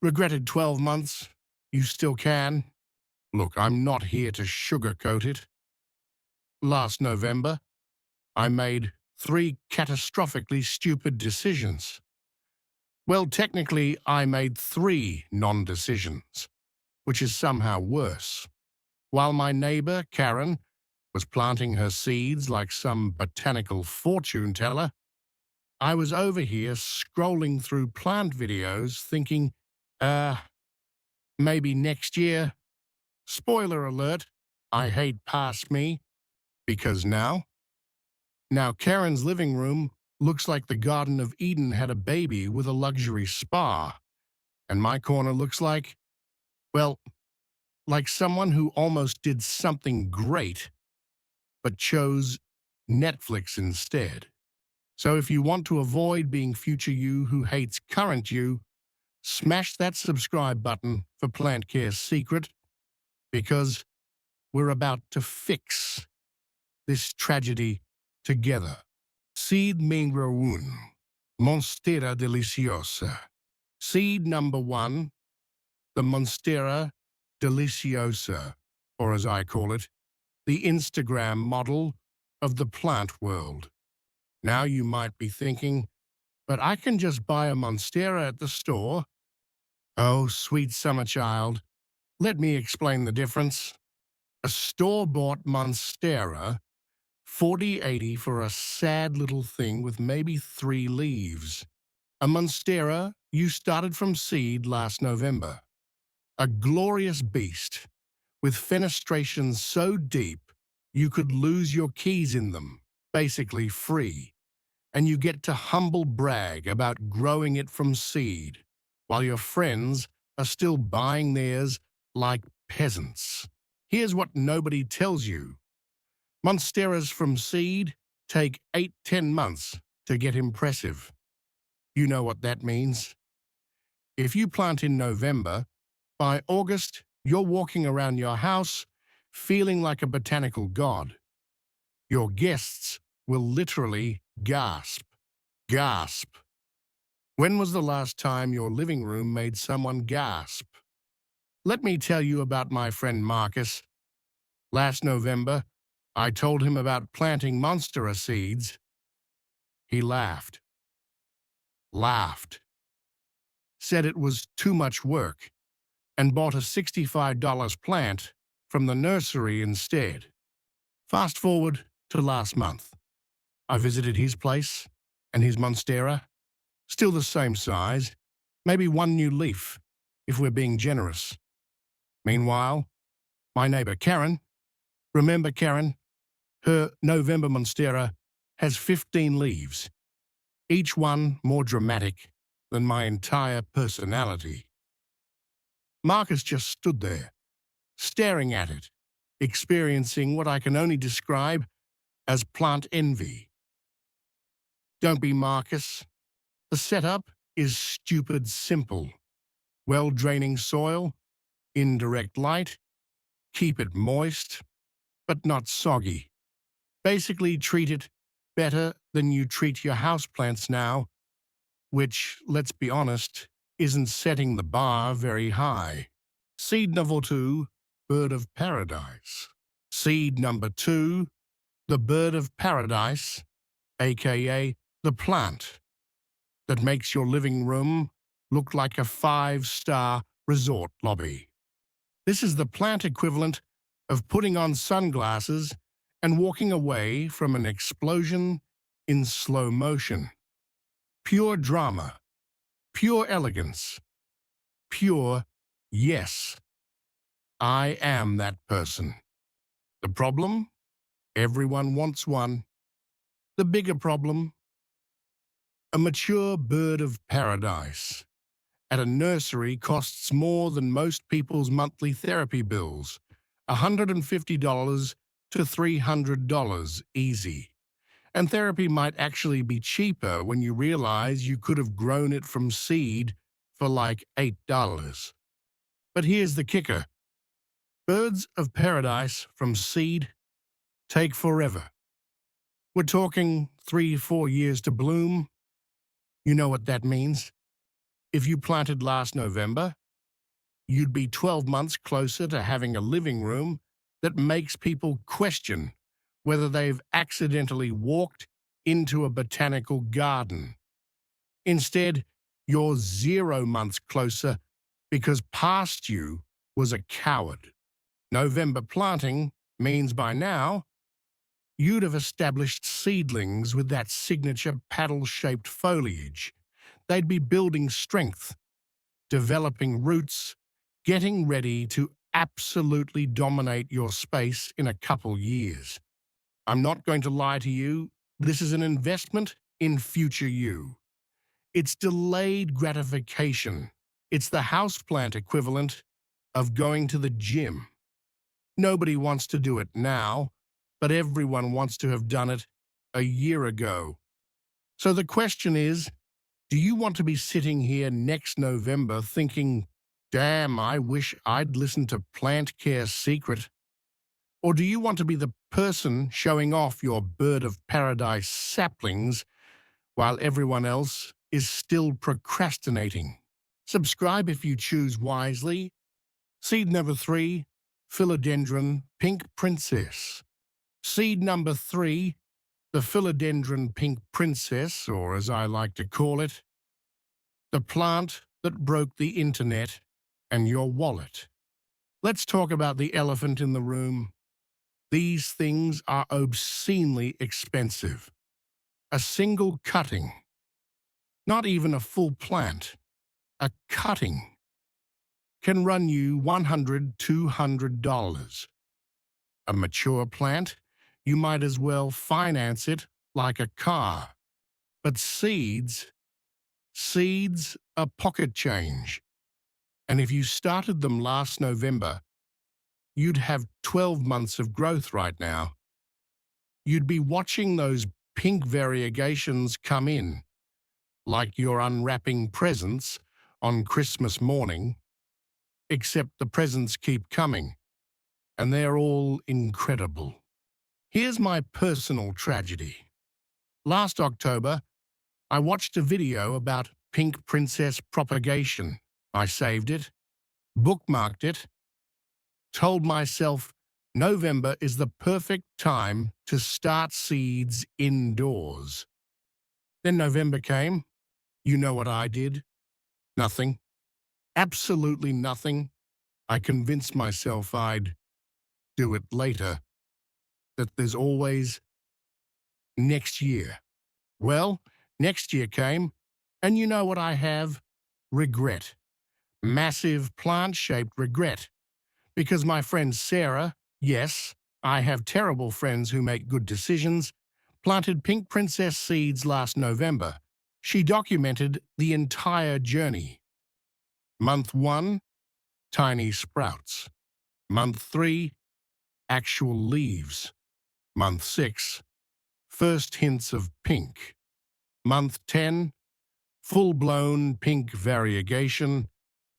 Regretted 12 months? You still can? Look, I'm not here to sugarcoat it. Last November, I made 3 catastrophically stupid decisions. Well, technically, I made 3 non-decisions, which is somehow worse. While my neighbor, Karen, was planting her seeds like some botanical fortune teller, I was over here scrolling through plant videos thinking, maybe next year. Spoiler alert, I hate past me, because now Karen's living room looks like the Garden of Eden had a baby with a luxury spa, and my corner looks like, well, like someone who almost did something great, but chose Netflix instead. So if you want to avoid being future you who hates current you, smash that subscribe button for Plant Care's Secret, because we're about to fix this tragedy together. Seed number 1, Monstera Deliciosa. Seed number 1, the Monstera Deliciosa, or as I call it, the Instagram model of the plant world. Now you might be thinking, but I can just buy a Monstera at the store. Oh, sweet summer child, let me explain the difference. A store-bought Monstera, 40-80 for a sad little thing with maybe 3 leaves. A Monstera you started from seed last November. A glorious beast, with fenestrations so deep you could lose your keys in them, basically free, and you get to humble brag about growing it from seed, while your friends are still buying theirs like peasants. Here's what nobody tells you. Monsteras from seed take 8-10 months to get impressive. You know what that means. If you plant in November, by August, you're walking around your house feeling like a botanical god. Your guests will literally gasp. Gasp. When was the last time your living room made someone gasp? Let me tell you about my friend Marcus. Last November, I told him about planting Monstera seeds. He laughed. Said it was too much work, and bought a $65 plant from the nursery instead. Fast forward to last month. I visited his place, and his Monstera, still the same size, maybe 1 new leaf, if we're being generous. Meanwhile, my neighbor Karen, remember Karen? Her November Monstera has 15 leaves, each one more dramatic than my entire personality. Marcus just stood there, staring at it, experiencing what I can only describe as plant envy. Don't be Marcus. The setup is stupid simple. Well-draining soil, indirect light, keep it moist, but not soggy. Basically treat it better than you treat your houseplants now, which, let's be honest, isn't setting the bar very high. Seed number 2, Bird of Paradise. Seed number 2, the Bird of Paradise, aka the plant that makes your living room look like a 5-star resort lobby. This is the plant equivalent of putting on sunglasses and walking away from an explosion in slow motion. Pure drama, pure elegance, pure yes. I am that person. The problem? Everyone wants one. The bigger problem? A mature bird of paradise at a nursery costs more than most people's monthly therapy bills, $150 to $300 easy. And therapy might actually be cheaper when you realize you could have grown it from seed for like $8. But here's the kicker. Birds of paradise from seed take forever. We're talking 3-4 years to bloom. You know what that means? If you planted last November, you'd be 12 months closer to having a living room that makes people question whether they've accidentally walked into a botanical garden. Instead, you're 0 months closer because past you was a coward. November planting means by now you'd have established seedlings with that signature paddle-shaped foliage. They'd be building strength, developing roots, getting ready to absolutely dominate your space in a couple years. I'm not going to lie to you, this is an investment in future you. It's delayed gratification. It's the houseplant equivalent of going to the gym. Nobody wants to do it now, but everyone wants to have done it a year ago. So the question is, do you want to be sitting here next November thinking, damn, I wish I'd listened to Plant Care Secret? Or do you want to be the person showing off your bird of paradise saplings while everyone else is still procrastinating? Subscribe if you choose wisely. Seed number 3, Philodendron Pink Princess. Seed number 3, the Philodendron Pink Princess, or as I like to call it, the plant that broke the internet and your wallet. Let's talk about the elephant in the room. These things are obscenely expensive. A single cutting, not even a full plant, a cutting, can run you $100, $200. A mature plant, you might as well finance it like a car. But seeds are pocket change. And if you started them last November, you'd have 12 months of growth right now. You'd be watching those pink variegations come in, like you're unwrapping presents on Christmas morning, except the presents keep coming, and they're all incredible. Here's my personal tragedy. Last October, I watched a video about pink princess propagation. I saved it, bookmarked it, told myself November is the perfect time to start seeds indoors. Then November came. You know what I did? Nothing. Absolutely nothing. I convinced myself I'd do it later, that there's always next year. Well, next year came, and you know what I have? Regret. Massive plant-shaped regret. Because my friend Sarah, yes, I have terrible friends who make good decisions, planted pink princess seeds last November. She documented the entire journey. Month 1, tiny sprouts. Month 3, actual leaves. Month 6, first hints of pink. Month 10, full-blown pink variegation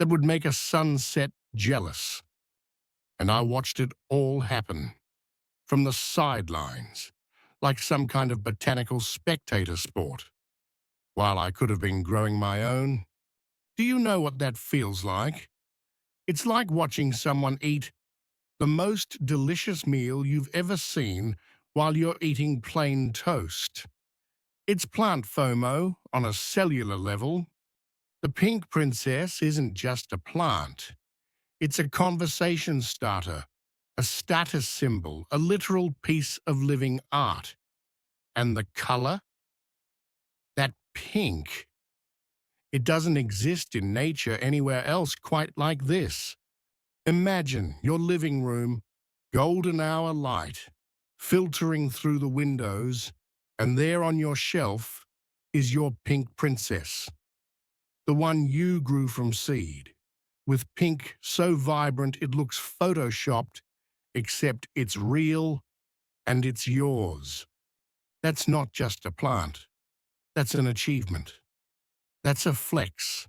that would make a sunset jealous. And I watched it all happen, from the sidelines, like some kind of botanical spectator sport, while I could have been growing my own. Do you know what that feels like? It's like watching someone eat the most delicious meal you've ever seen while you're eating plain toast. It's plant FOMO on a cellular level. The pink princess isn't just a plant. It's a conversation starter, a status symbol, a literal piece of living art. And the color? That pink. It doesn't exist in nature anywhere else quite like this. Imagine your living room, golden hour light, filtering through the windows, and there on your shelf is your pink princess. The one you grew from seed, with pink so vibrant it looks photoshopped, except it's real and it's yours. That's not just a plant. That's an achievement. That's a flex.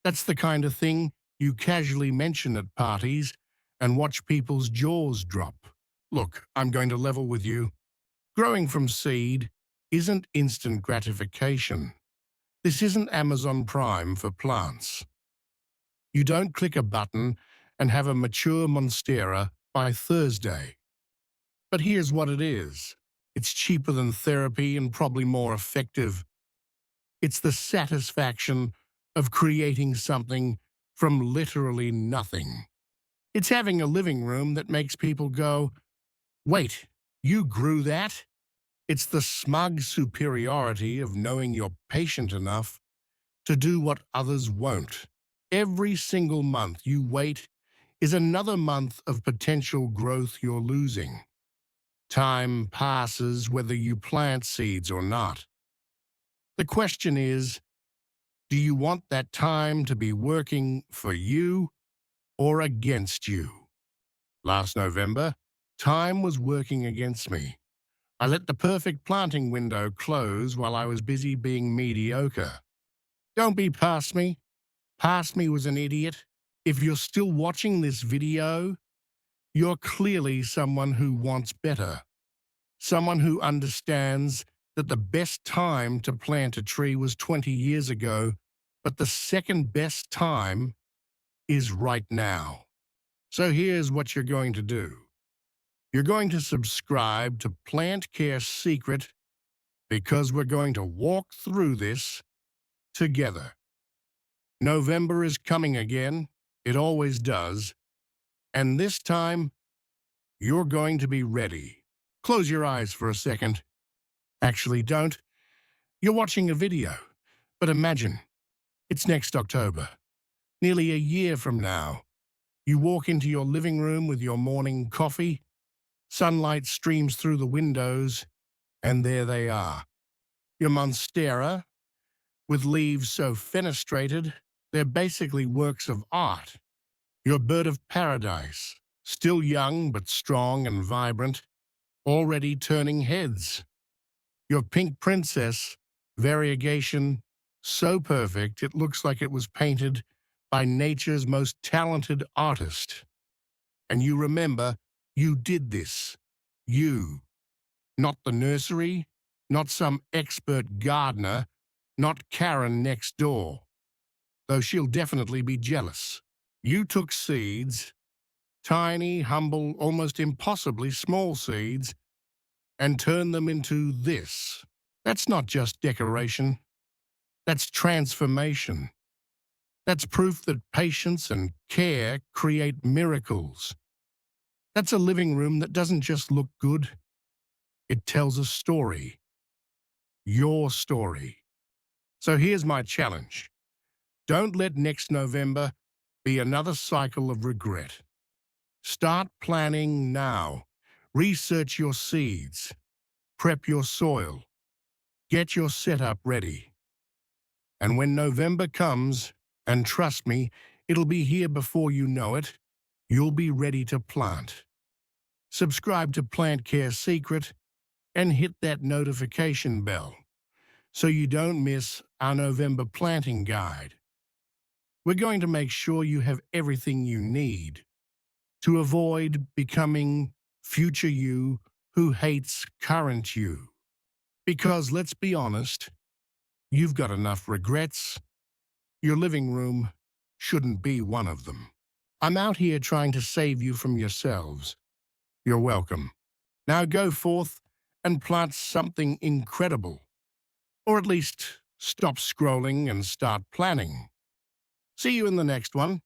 That's the kind of thing you casually mention at parties and watch people's jaws drop. Look, I'm going to level with you. Growing from seed isn't instant gratification. This isn't Amazon Prime for plants. You don't click a button and have a mature monstera by Thursday. But here's what it is. It's cheaper than therapy and probably more effective. It's the satisfaction of creating something from literally nothing. It's having a living room that makes people go, "Wait, you grew that?" It's the smug superiority of knowing you're patient enough to do what others won't. Every single month you wait is another month of potential growth you're losing. Time passes whether you plant seeds or not. The question is, do you want that time to be working for you or against you? Last November, time was working against me. I let the perfect planting window close while I was busy being mediocre. Don't be past me. Past me was an idiot. If you're still watching this video, you're clearly someone who wants better. Someone who understands that the best time to plant a tree was 20 years ago, but the second best time is right now. So here's what you're going to do. You're going to subscribe to Plant Care Secret because we're going to walk through this together. November is coming again. It always does. And this time, you're going to be ready. Close your eyes for a second. Actually, don't. You're watching a video. But imagine, it's next October. Nearly a year from now. You walk into your living room with your morning coffee. Sunlight streams through the windows, and there they are. Your monstera, with leaves so fenestrated, they're basically works of art. Your bird of paradise, still young but strong and vibrant, already turning heads. Your pink princess, variegation, so perfect it looks like it was painted by nature's most talented artist. And you remember, you did this. You. Not the nursery, not some expert gardener, not Karen next door. Though she'll definitely be jealous. You took seeds, tiny, humble, almost impossibly small seeds, and turned them into this. That's not just decoration. That's transformation. That's proof that patience and care create miracles. That's a living room that doesn't just look good. It tells a story. Your story. So here's my challenge. Don't let next November be another cycle of regret. Start planning now. Research your seeds. Prep your soil. Get your setup ready. And when November comes, and trust me, it'll be here before you know it, you'll be ready to plant. Subscribe to Plant Care Secret and hit that notification bell so you don't miss our November planting guide. We're going to make sure you have everything you need to avoid becoming future you who hates current you. Because let's be honest, you've got enough regrets. Your living room shouldn't be one of them. I'm out here trying to save you from yourselves. You're welcome. Now go forth and plant something incredible. Or at least stop scrolling and start planning. See you in the next one.